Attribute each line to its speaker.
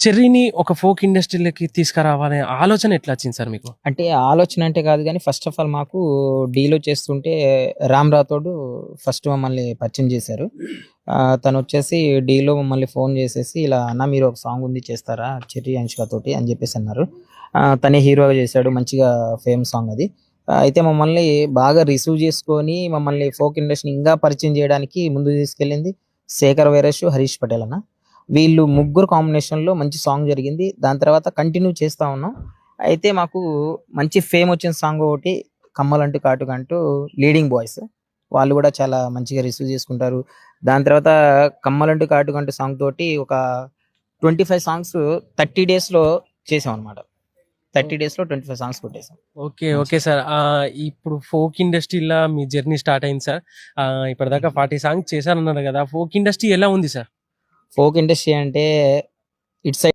Speaker 1: చెర్రీని ఒక ఫోక్ ఇండస్ట్రీలోకి తీసుకురావాలనే ఆలోచన ఎట్లా వచ్చింది సార్ మీకు?
Speaker 2: అంటే ఆలోచన అంటే కాదు గానీ, ఫస్ట్ ఆఫ్ ఆల్ మాకు డీలో చేస్తుంటే రామ్ రాథోడ్ ఫస్ట్ మమ్మల్ని పరిచయం చేశారు. తనొచ్చేసి డీలో మమ్మల్ని ఫోన్ చేసేసి, ఇలా "అన్న మీరు ఒక సాంగ్ ఉంది చేస్తారా? చెర్రీ, అనుష్క తోటి" అని చెప్పేసి అన్నారు. తనే హీరోగా చేశాడు. మంచిగా ఫేమస్ సాంగ్ అది. అయితే మమ్మల్ని బాగా రిసీవ్ చేసుకొని, మమ్మల్ని ఫోక్ ఇండస్ట్రీని ఇంకా పరిచయం చేయడానికి ముందుకు తీసుకెళ్ళింది శేఖర్ వైరస్, హరీష్ పటేల్ అన్న. వీళ్ళు ముగ్గురు కాంబినేషన్‌లో మంచి సాంగ్ జరిగింది. దాని తర్వాత కంటిన్యూ చేస్తా ఉన్నాం. అయితే మాకు మంచి ఫేమ్ వచ్చిన సాంగ్ ఒకటి 'కమ్మలంటూ కాటుకంటూ' లీడింగ్ బాయ్స్. వాళ్ళు కూడా చాలా మంచిగా రిసీవ్ చేసుకుంటారు. దాని తర్వాత 'కమ్మలంటూ కాటుకంటూ' సాంగ్ తోటి ఒక 25 సాంగ్స్ 30 డేస్‌లో చేసామన్నమాట. 30 డేస్‌లో 25 సాంగ్స్ కొట్టేసాం.
Speaker 1: ఓకే.
Speaker 2: మంచి
Speaker 1: ఓకే సార్. ఇప్పుడు ఫోక్ ఇండస్ట్రీ‌లా మీ జర్నీ స్టార్ట్ అయింది సార్. ఇప్పటిదాకా 40 సాంగ్స్ చేశానన్నారు గదా! ఫోక్ ఇండస్ట్రీ ఎలా ఉంది సార్?
Speaker 2: ఫోక్ ఇండస్ట్రీ అంటే ఇటు సైడ్